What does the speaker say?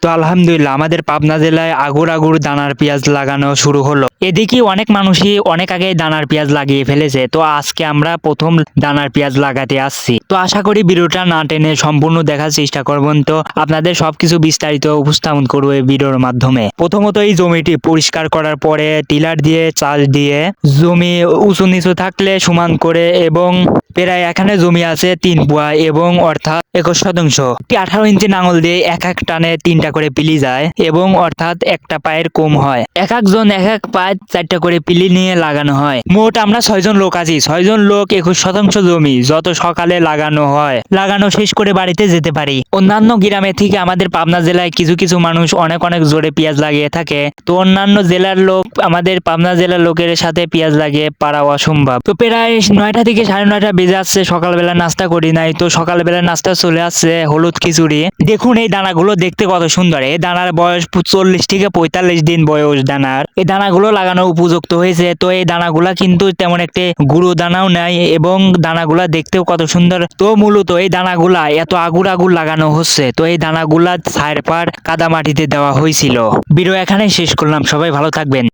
তো আলহামদুলিল্লাহ আমাদের পাবনা জেলায় আগুর আগুর দানার পেঁয়াজ লাগানো শুরু হলো। এদিকে অনেক মানুষই অনেক আগে দানার পেঁয়াজ লাগিয়ে ফেলেছে, তো আজকে আমরা প্রথম দানার পেঁয়াজ লাগাতে আসছি। তো আশা করি ভিডিওটা না টেনে সম্পূর্ণ দেখার চেষ্টা করবেন, তো আপনাদের সবকিছু বিস্তারিত উপস্থাপন করবো এই ভিডিওর মাধ্যমে। প্রথমত এই জমিটি পরিষ্কার করার পরে টিলার দিয়ে চাষ দিয়ে জমি উঁচু নিচু থাকলে সমান করে, এবং প্রায় এখানে জমি আছে 3 পুয়া এবং অর্থাৎ 21 শতাংশ 18 ইঞ্চি নাঙল দিয়ে এক এক টানে 3টা করে পিলি যায়, এবং অর্থাৎ একটা পায়ের কম হয়। এক একজন এক এক পায়ে 4টা করে পিলি নিয়ে লাগানো হয়। মোট আমরা 6 জন লোক আছি। 6 জন লোক 21 শতাংশ জমি যত সকালে লাগানো হয়, লাগানো শেষ করে বাড়িতে যেতে পারি। অন্যান্য গ্রামে থেকে আমাদের পাবনা জেলায় কিছু কিছু মানুষ অনেক অনেক জোরে পেঁয়াজ লাগিয়ে থাকে, তো অন্যান্য জেলার লোক আমাদের পাবনা জেলার লোকের সাথে পেঁয়াজ লাগিয়ে পারা অসম্ভব। তো প্রায় 9টা থেকে 9:30 বেজে আসছে, সকালবেলা নাস্তা করি নাই, তো সকালবেলা নাস্তা চলে আসছে হলুদ খিচুড়ি। দেখুন এই দানাগুলো দেখতে কত সুন্দর। এই দানার বয়স 40 থেকে 45 দিন বয়স দানার। এই দানাগুলো লাগানো উপযুক্ত হয়েছে। তো এই দানাগুলা কিন্তু তেমন একটি গুঁড়ো দানাও নাই, এবং দানাগুলা দেখতেও কত সুন্দর। তো মূলত এই দানাগুলা এত আগুর আগুর লাগানো হচ্ছে, তো এই দানাগুলা সাইড পার কাদা মাটিতে দেওয়া হয়েছিল। ভিডিও এখানে শেষ করলাম, সবাই ভালো থাকবেন।